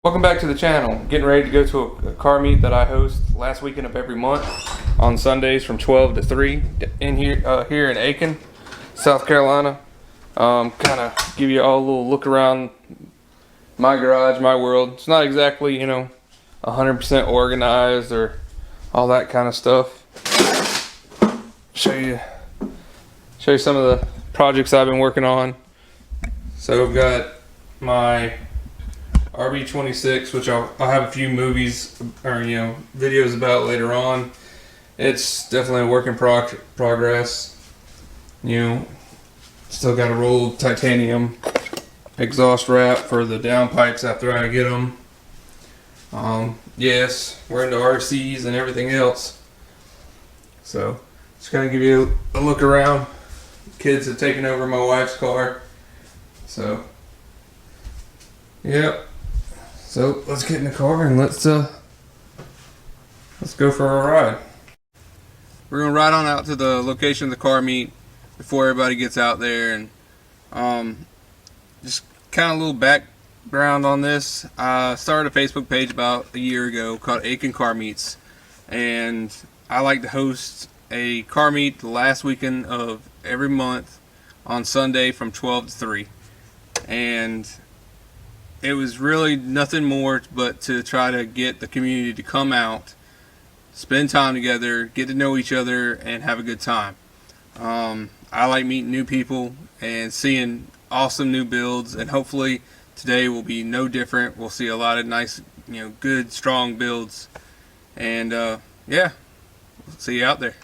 Welcome back to the channel. Getting ready to go to a car meet that I host last weekend of every month on Sundays from 12 to 3 in here in Aiken, South Carolina. Kind of give you all a little look around my garage, my world. It's not exactly 100% organized or all that kind of stuff. Show you some of the projects I've been working on. So I've got my RB26, which I'll have a few movies or videos about later on. It's definitely a work in progress. Still got a roll of titanium exhaust wrap for the downpipes after I get them. Yes, we're into RCs and everything else. So just kind of give you a look around. Kids have taken over my wife's car. So yep. So let's get in the car and let's go for a ride. We're gonna ride on out to the location of the car meet before everybody gets out there, and just kind of a little background on this. I started a Facebook page about a year ago called Aiken Car Meets, and I like to host a car meet the last weekend of every month on Sunday from 12 to 3, and it was really nothing more but to try to get the community to come out, spend time together, get to know each other, and have a good time. I like meeting new people and seeing awesome new builds, and hopefully today will be no different. We'll see a lot of nice, good, strong builds, and yeah, we'll see you out there.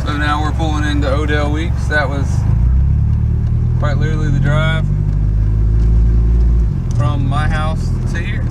So now we're pulling into Odell Weeks. That was quite literally the drive from my house to here.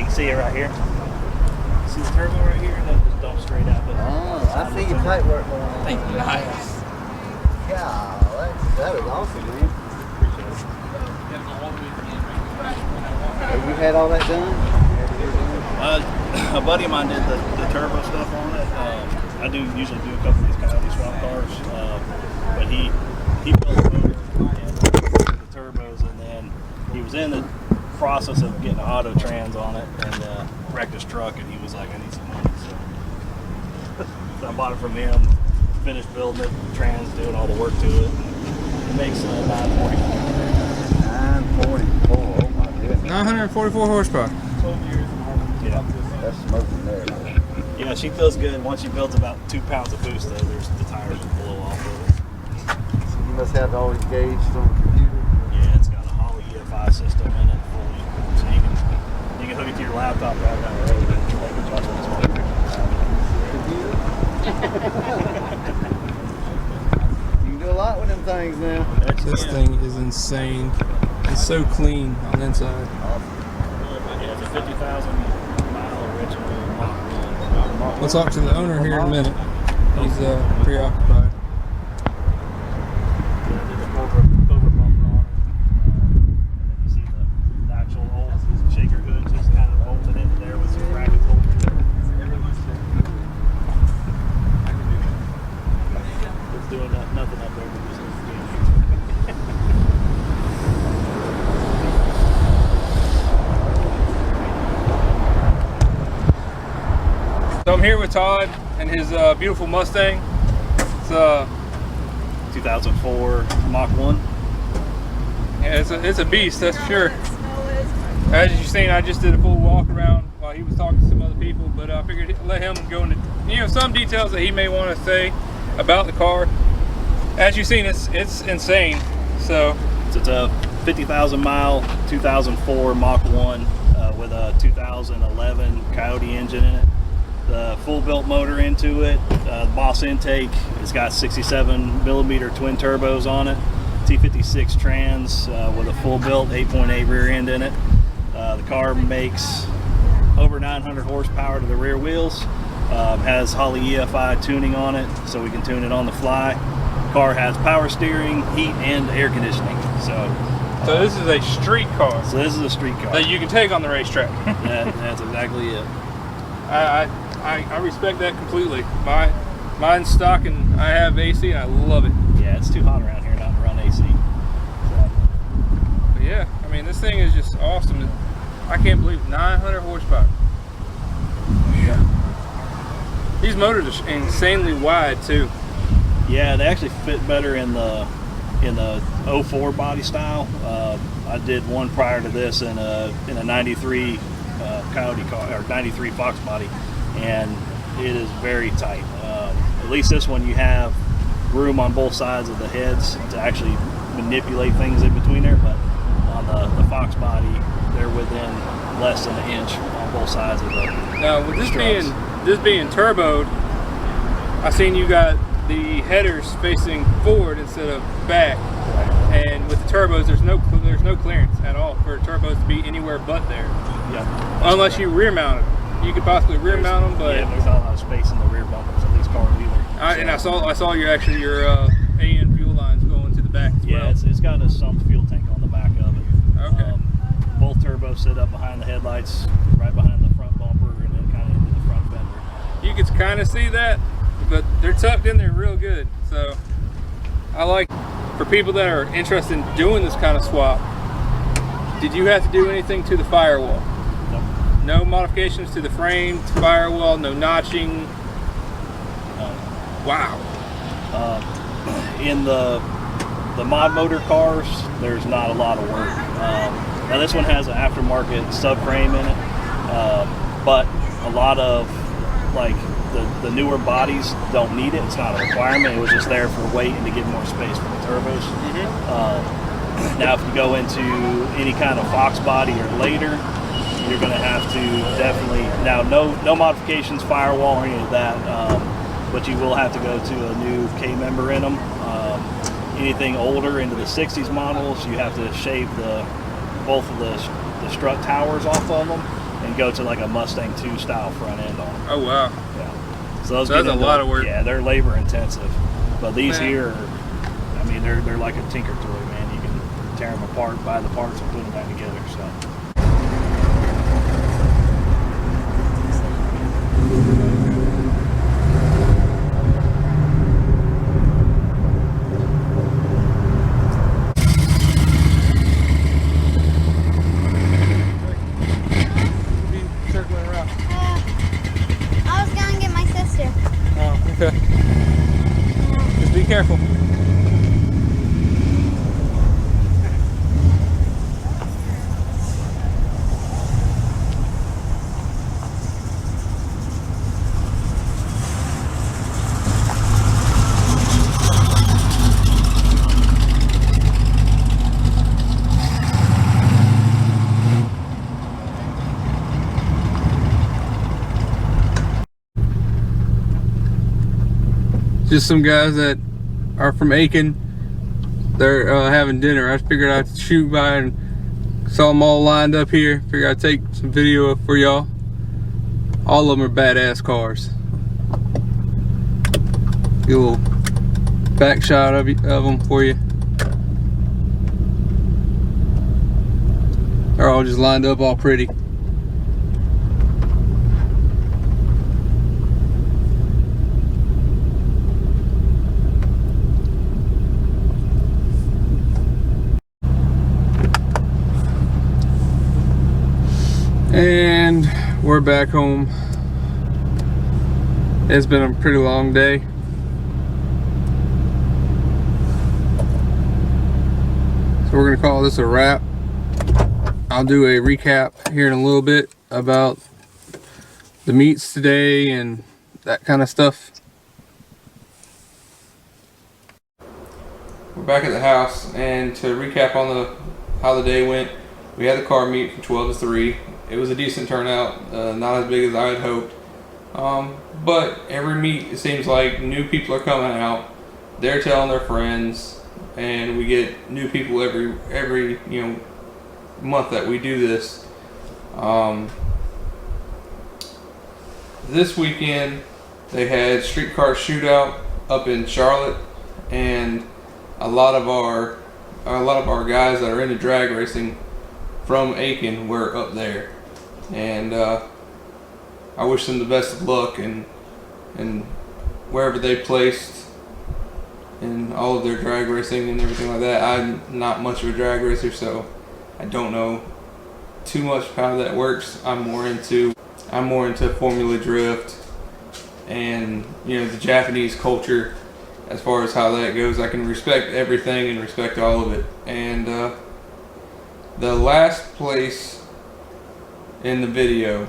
You can see it right here. See the turbo right here, and then just dump straight out. I see your pipe work going on. Thank you. Nice. Yeah, that is awesome, man. Have you had all that done? A buddy of mine did the turbo stuff on it. I usually do a couple of these Coyote swap cars, but he built the motor and the turbos, and then he was in the process of getting auto trans on it and wrecked his truck, and he was like, I need some money. So I bought it from him, finished building it, trans, doing all the work to it. It makes 944. Oh my goodness. 944 horsepower. 12 years. Yeah. That's smoking there. Yeah, she feels good. Once she builds about 2 pounds of boost, though, the tires will blow off of it. So you must have all these gauged on the computer. Yeah, it's got a Holley EFI system in it fully, so you can hook it to your laptop right down the road and like watch on this You can do a lot with them things now. This thing is insane. It's so clean on the inside. Yeah, it's a 50,000 mile original Mach 1. We'll talk to the owner here in a minute. He's preoccupied. Did the Cobra bumper on it. And then you see the actual old shaker hood just kind of bolted into there with some brackets holding it there. It's doing nothing up there, but just doing So I'm here with Todd and his beautiful Mustang. It's 2004 Mach 1. yeah, it's a beast, that's for sure. As you've seen, I just did a full walk around while he was talking to some other people, but I figured let him go into some details that he may want to say about the car. As you've seen, it's insane. So It's a 50,000 mile 2004 Mach 1 with a 2011 Coyote engine in it. The full built motor into it, the Boss intake. It's got 67 millimeter twin turbos on it, T56 trans with a full built 8.8 rear end in it. The car makes over 900 horsepower to the rear wheels. Has Holley EFI tuning on it, so we can tune it on the fly. Car has power steering, heat, and air conditioning. So this is a street car. So this is a street car that you can take on the racetrack. That's exactly it. I respect that completely. Mine's stock and I have AC and I love it. Yeah, it's too hot around here not to run AC. So. But yeah, I mean, this thing is just awesome. I can't believe 900 horsepower. Yeah. These motors are insanely wide too. Yeah, they actually fit better in the 04 body style. I did one prior to this in a 93 Coyote car, or 93 Fox body, and it is very tight. At least this one, you have room on both sides of the heads to actually manipulate things in between there, but on the Fox body, they're within less than an inch on both sides of the Now, with struts. this being turboed, I seen you got the headers facing forward instead of back, and with the turbos, there's no clearance at all for turbos to be anywhere but there. Yeah. Unless you rear mount them, you could possibly rear mount them, but yeah, there's not a lot of space in the rear bumpers of these cars either. And I saw your AN fuel lines going to the back as Yeah, well. it's got a sump fuel tank on the back of it. Okay. Both turbos sit up behind the headlights, right behind the front bumper, and then kind of into the front fender. You can kind of see that, but they're tucked in there real good. So I like, for people that are interested in doing this kind of swap, did you have to do anything to the firewall? Nope. No modifications to the frame, to firewall, no notching? Wow. In the mod motor cars, there's not a lot of work. Now this one has an aftermarket subframe in it, but a lot of like the newer bodies don't need it. It's not a requirement. It was just there for weight and to give more space for the turbos. Now if you go into any kind of Fox body or later, you're going to have to definitely, now no modifications, firewall or any of that, but you will have to go to a new K-member in them. Anything older into the 60s models, you have to shave both of the strut towers off of them and go to like a Mustang 2 style front end on them. Oh wow. Yeah. So those So that's get a into- lot of work. Yeah, they're labor intensive. But these Man. here, I mean, they're like a tinker toy, man. You can tear them apart, buy the parts, and put them back together. So. Circling around. I was gonna get my sister. Oh, okay. Just be careful. Just some guys that are from Aiken. They're having dinner. I figured I'd shoot by and saw them all lined up here. Figured I'd take some video for y'all. All of them are badass cars. Get a little back shot of them for you. They're all just lined up all pretty. And we're back home. It's been a pretty long day. So we're gonna call this a wrap. I'll do a recap here in a little bit about the meets today and that kind of stuff. We're back at the house, and to recap on how the day went, we had the car meet from 12 to 3. It was a decent turnout, not as big as I had hoped. But every meet, it seems like new people are coming out. They're telling their friends, and we get new people every month that we do this. This weekend they had streetcar shootout up in Charlotte, and a lot of our guys that are into drag racing from Aiken were up there, and I wish them the best of luck and wherever they placed in all of their drag racing and everything like that. I'm not much of a drag racer, so I don't know too much how that works. I'm more into Formula Drift and the Japanese culture as far as how that goes. I can respect everything and respect all of it. And the last place in the video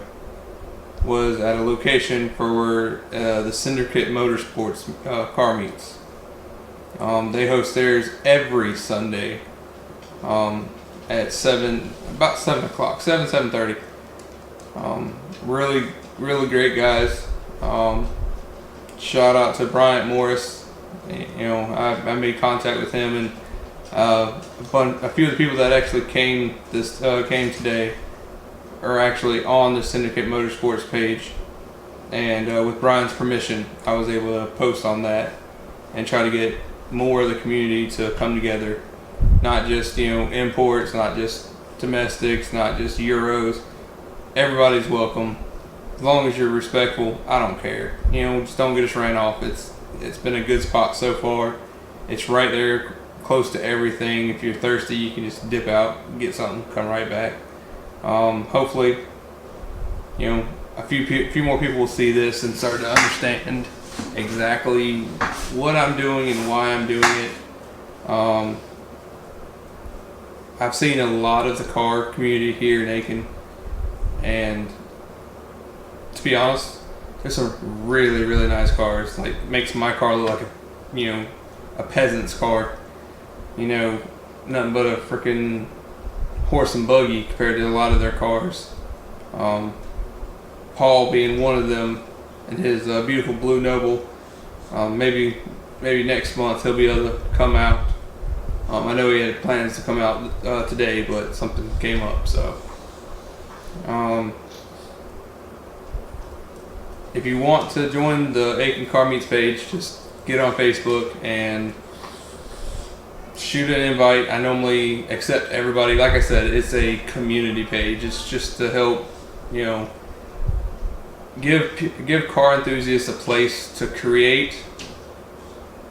was at a location for the Syndicate Motorsports car meets. They host theirs every Sunday at about 7 o'clock, 7:30. Really great guys. Shout out to Bryant Morris. I made contact with him, and a few of the people that actually came today are actually on the Syndicate Motorsports page, and with Brian's permission, I was able to post on that and try to get more of the community to come together. Not just imports, not just domestics, not just Euros. Everybody's welcome, as long as you're respectful. I don't care. Just don't get us ran off. It's been a good spot so far. It's right there, close to everything. If you're thirsty, you can just dip out, get something, come right back. Hopefully, a few more people will see this and start to understand exactly what I'm doing and why I'm doing it. I've seen a lot of the car community here in Aiken, and to be honest, there's some really, really nice cars. Like, makes my car look like a peasant's car. Nothing but a freaking horse and buggy compared to a lot of their cars. Paul being one of them, and his beautiful Blue Noble. Maybe next month he'll be able to come out. I know he had plans to come out today, but something came up. So if you want to join the Aiken Car Meets page, just get on Facebook and shoot an invite. I normally accept everybody. Like I said, it's a community page. It's just to help, you know, give car enthusiasts a place to create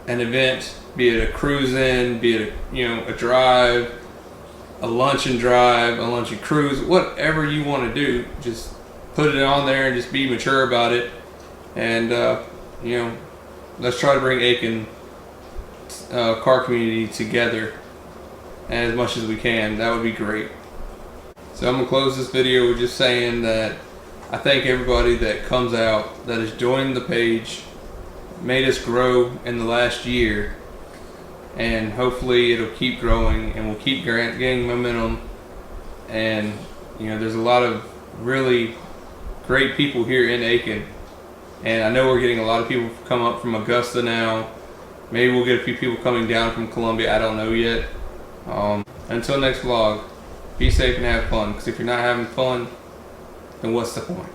an event, be it a cruise in, be it a drive, a lunch and drive, a lunch and cruise, whatever you want to do. Just put it on there and just be mature about it. And let's try to bring Aiken car community together as much as we can. That would be great. So I'm gonna close this video with just saying that I thank everybody that comes out, that has joined the page, made us grow in the last year, and hopefully it'll keep growing and we'll keep gaining momentum. And there's a lot of really great people here in Aiken, and I know we're getting a lot of people come up from Augusta now. Maybe we'll get a few people coming down from Columbia, I don't know yet. Until next vlog, be safe and have fun, because if you're not having fun, then what's the point?